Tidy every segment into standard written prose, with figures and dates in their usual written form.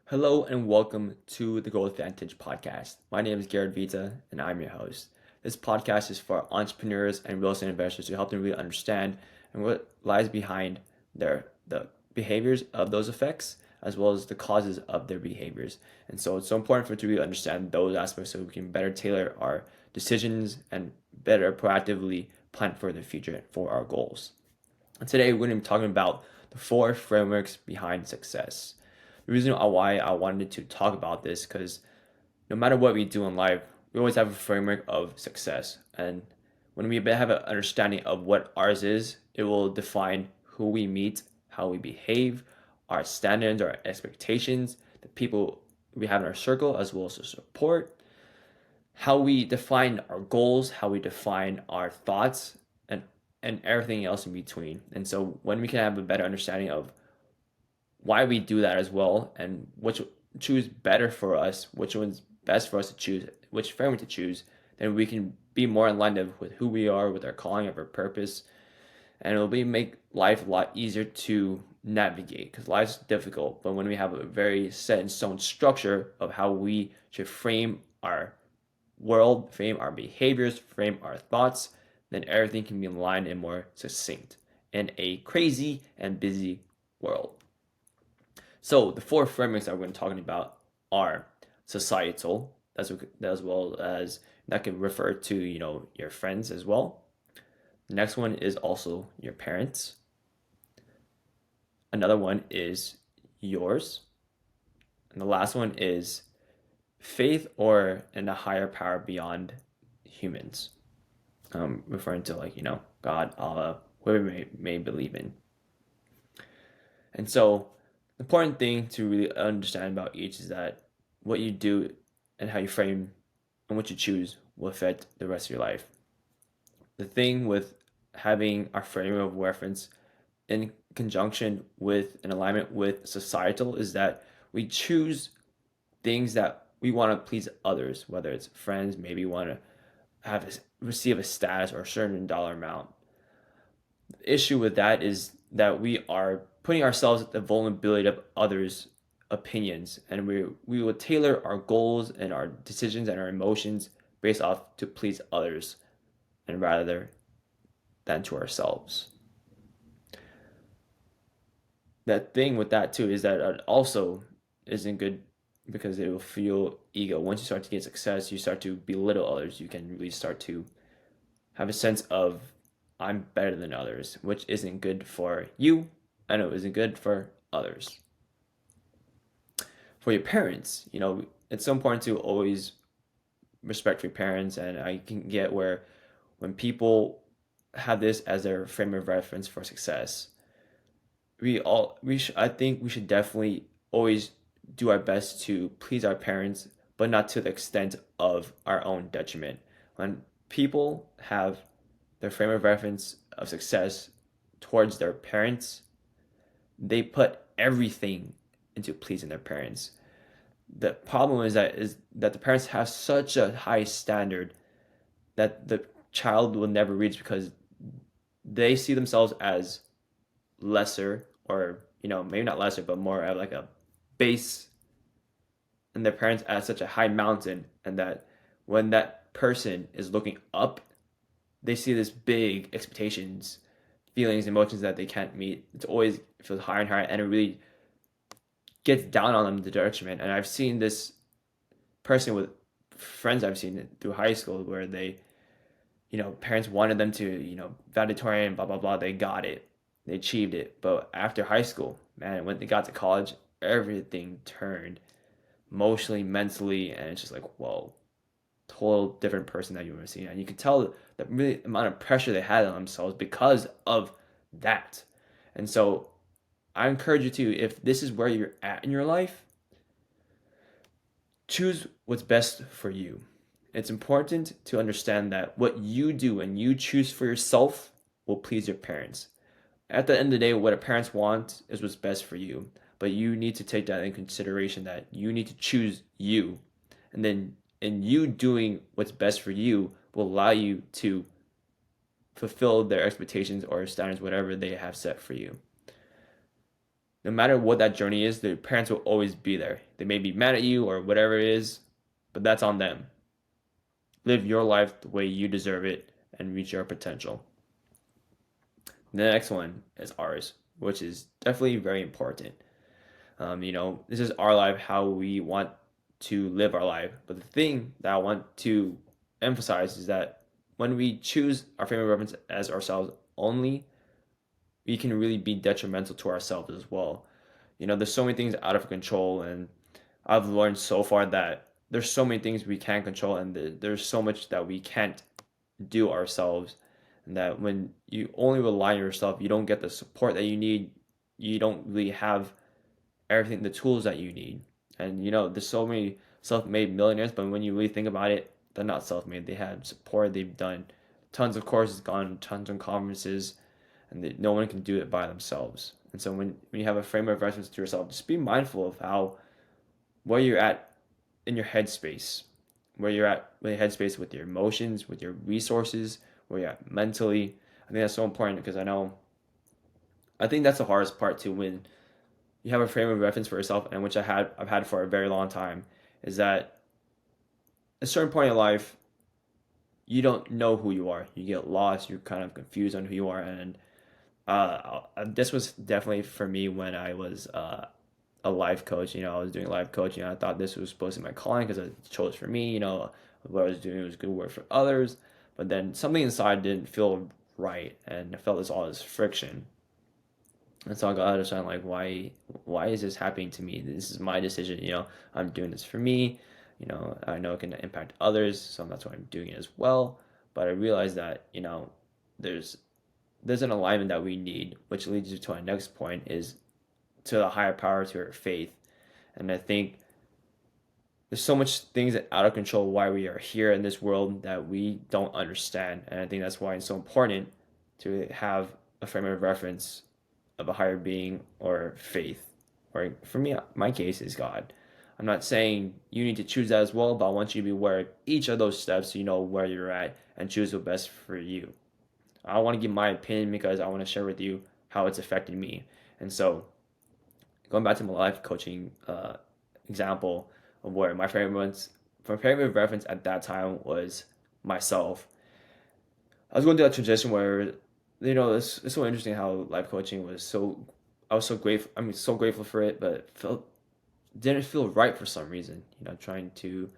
Hello and welcome to the Growth Vantage Podcast. My name is Garrett Vita and I'm your host. This podcast is for entrepreneurs and real estate investors to help them really understand and what lies behind the behaviors of those effects as well as the causes of their behaviors. And so it's so important for us to really understand those aspects so we can better tailor our decisions and better proactively plan for the future for our goals. And today we're going to be talking about the four frameworks behind success. The reason why I wanted to talk about this because no matter what we do in life, we always have a framework of success. And when we have an understanding of what ours is, it will define who we meet, how we behave, our standards, our expectations, the people we have in our circle, as well as the support, how we define our goals, how we define our thoughts, and everything else in between. And so when we can have a better understanding of why we do that as well and which choose better for us, which one's best for us to choose, which framework to choose, then we can be more in line with who we are, with our calling, of our purpose, and it'll be make life a lot easier to navigate because life's difficult. But when we have a very set in stone structure of how we should frame our world, frame our behaviors, frame our thoughts, then everything can be aligned and more succinct in a crazy and busy world. So the four frameworks that we're going to be talking about are societal, as well as that can refer to your friends as well. The next one is also your parents. Another one is yours, and the last one is faith or in a higher power beyond humans. Referring to God, Allah, whoever may believe in. And so the important thing to really understand about each is that what you do and how you frame and what you choose will affect the rest of your life. The thing with having our frame of reference in conjunction with an alignment with societal is that we choose things that we want to please others, whether it's friends, maybe want to receive a status or a certain dollar amount. The issue with that is that we are putting ourselves at the vulnerability of others' opinions, and we will tailor our goals and our decisions and our emotions based off to please others, and rather than to ourselves. That thing with that too is that it also isn't good because it will fuel ego. Once you start to get success, you start to belittle others. You can really start to have a sense of I'm better than others, which isn't good for you. I know it isn't good for others. For your parents, it's so important to always respect your parents, and I can get where when people have this as their frame of reference for success, I think we should definitely always do our best to please our parents, but not to the extent of our own detriment. When people have their frame of reference of success towards their parents, they put everything into pleasing their parents. The problem is that the parents have such a high standard that the child will never reach because they see themselves as lesser, or maybe not lesser but more at like a base, and their parents at such a high mountain, and that when that person is looking up, they see this big expectations, feelings, emotions that they can't meet. It's always feels higher and higher, and it really gets down on them the detriment. And I've seen this person with friends I've seen it through high school where they, parents wanted them to, valedictorian, blah blah blah. They got it, they achieved it, but after high school, man, when they got to college, everything turned emotionally, mentally, and it's just like whoa, total different person that you've ever seen. And you can tell the really amount of pressure they had on themselves because of that. And so I encourage you to, if this is where you're at in your life, choose what's best for you. It's important to understand that what you do and you choose for yourself will please your parents. At the end of the day, what a parents want is what's best for you. But you need to take that in consideration that you need to choose you. And then in you doing what's best for you will allow you to fulfill their expectations or standards, whatever they have set for you. no matter what that journey is, the parents will always be there. They may be mad at you or whatever it is, but that's on them. Live your life the way you deserve it and reach your potential. The next one is ours, which is definitely very important. This is our life, how we want to live our life. But the thing that I want to emphasize is that when we choose our frame of reference as ourselves only, we can really be detrimental to ourselves as well. There's so many things out of control, and I've learned so far that there's so many things we can't control, and there's so much that we can't do ourselves. And that when you only rely on yourself, you don't get the support that you need. You don't really have everything, the tools that you need. And there's so many self-made millionaires, but when you really think about it, they're not self-made. They have support. They've done tons of courses, gone tons of conferences, and no one can do it by themselves. And so when you have a frame of reference to yourself, just be mindful of where you're at in your headspace, where you're at with your headspace, with your emotions, with your resources, where you're at mentally. I think that's so important because I think that's the hardest part too, when you have a frame of reference for yourself, and which I've had for a very long time, is that at a certain point in life, you don't know who you are. You get lost. You're kind of confused on who you are, and this was definitely for me when I was a life coach. I was doing life coaching. I thought this was supposed to be my calling because I chose for me. What I was doing was good work for others, but then something inside didn't feel right, and I felt all this friction. And so I got to understand, like, why is this happening to me? This is my decision. I'm doing this for me. I know it can impact others, so that's why I'm doing it as well. But I realized that there's an alignment that we need, which leads you to our next point, is to the higher power, to our faith. And I think there's so much things that out of control why we are here in this world that we don't understand. And I think that's why it's so important to have a frame of reference of a higher being or faith. Or for me, my case is God. I'm not saying you need to choose that as well, but I want you to be aware of each of those steps so you know where you're at and choose what's best for you. I want to give my opinion because I want to share with you how it's affected me. And so, going back to my life coaching example of where my frame of reference at that time was myself. I was going through that transition where, it's so interesting how life coaching was I was so grateful. I mean, so grateful for it, but it didn't feel right for some reason. Trying to,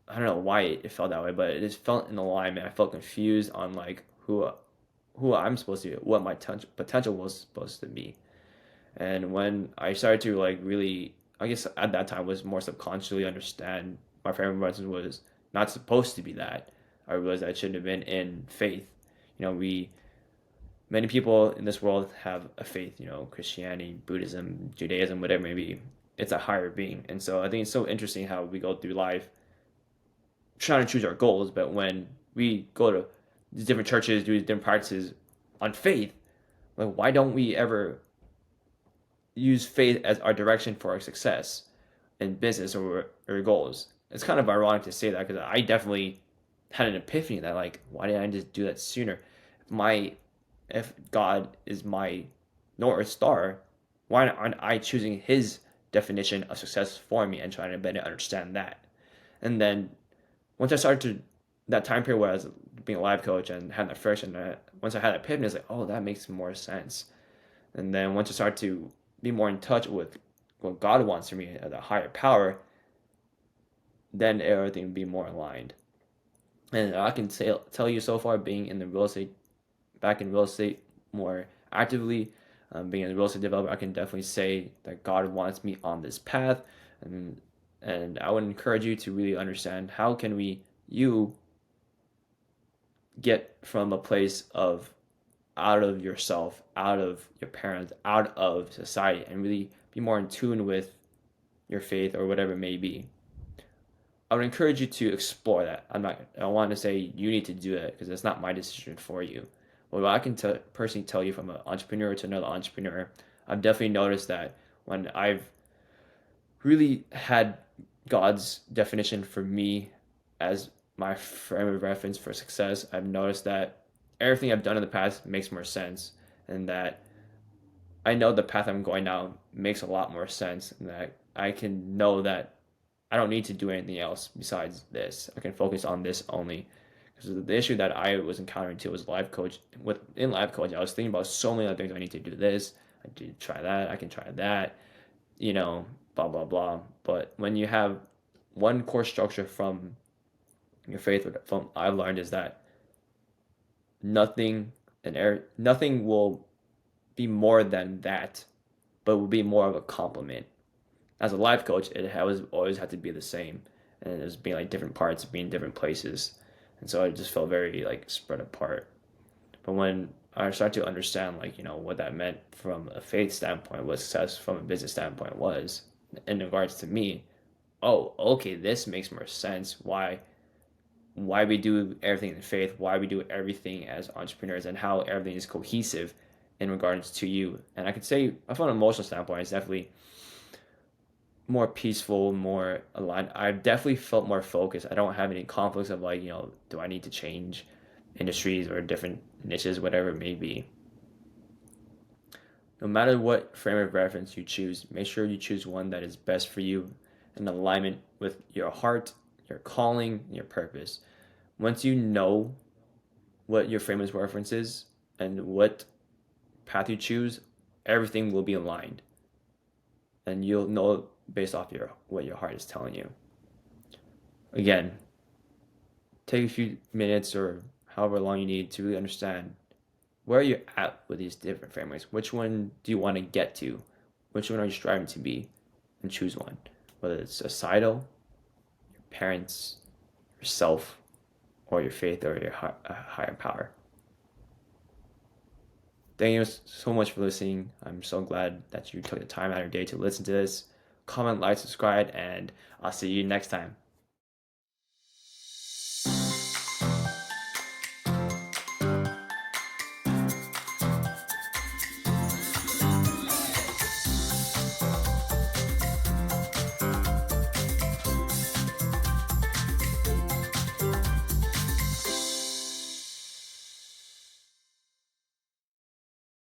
I don't know why it felt that way, but it just felt in alignment. I felt confused on like who I'm supposed to be, what my potential was supposed to be. And when I started to like really, I guess at that time was more subconsciously understand my frame of reference was not supposed to be that. I realized I shouldn't have been in faith. Many people in this world have a faith, Christianity, Buddhism, Judaism, whatever it may be. It's a higher being. And so I think it's so interesting how we go through life trying to choose our goals, but when we go to these different churches, do these different practices on faith, like why don't we ever use faith as our direction for our success in business or goals? It's kind of ironic to say that because I definitely had an epiphany that like, why didn't I just do that sooner? If God is my North Star, why aren't I choosing His definition of success for me and trying to better understand that? And then once I started to that time period where I was being a life coach and had that friction, once I had that epiphany, I was like, oh, that makes more sense. And then once I started to be more in touch with what God wants from me at a higher power, then everything would be more aligned. And I can tell you so far, being in the back in real estate more actively, being a real estate developer, I can definitely say that God wants me on this path. And I would encourage you to really understand how can you get from a place of out of yourself, out of your parents, out of society, and really be more in tune with your faith or whatever it may be. I would encourage you to explore that. I don't want to say you need to do that because it's not my decision for you. But what I can personally tell you from an entrepreneur to another entrepreneur, I've definitely noticed that when I've really had God's definition for me as my frame of reference for success, I've noticed that everything I've done in the past makes more sense, and that I know the path I'm going down makes a lot more sense, and that I can know that I don't need to do anything else besides this. I can focus on this only. Because the issue that I was encountering too was life coach. Within life coach, I was thinking about so many other things. I need to do this. I need to try that. I can try that. You know, blah blah blah. But when you have one core structure from your faith, from I've learned is that nothing nothing will be more than that, but will be more of a complement. As a life coach, it has always had to be the same, and it was being like different parts, being different places, and so I just felt very like spread apart. But when I started to understand like what that meant from a faith standpoint, what success from a business standpoint was in regards to me, oh, okay, this makes more sense. Why we do everything in faith, why we do everything as entrepreneurs, and how everything is cohesive in regards to you. And I could say, from an emotional standpoint, it's definitely more peaceful, more aligned. I've definitely felt more focused. I don't have any conflicts of like, do I need to change industries or different niches, whatever it may be. No matter what frame of reference you choose, make sure you choose one that is best for you in alignment with your heart, your calling, your purpose. Once you know what your frame of reference is and what path you choose, everything will be aligned. And you'll know based off what your heart is telling you. Again, take a few minutes or however long you need to really understand where you're at with these different frameworks. Which one do you want to get to? Which one are you striving to be? And choose one. Whether it's societal, your parents, yourself, or your faith or your higher power. Thank you so much for listening. I'm so glad that you took the time out of your day to listen to this. Comment, like, subscribe, and I'll see you next time.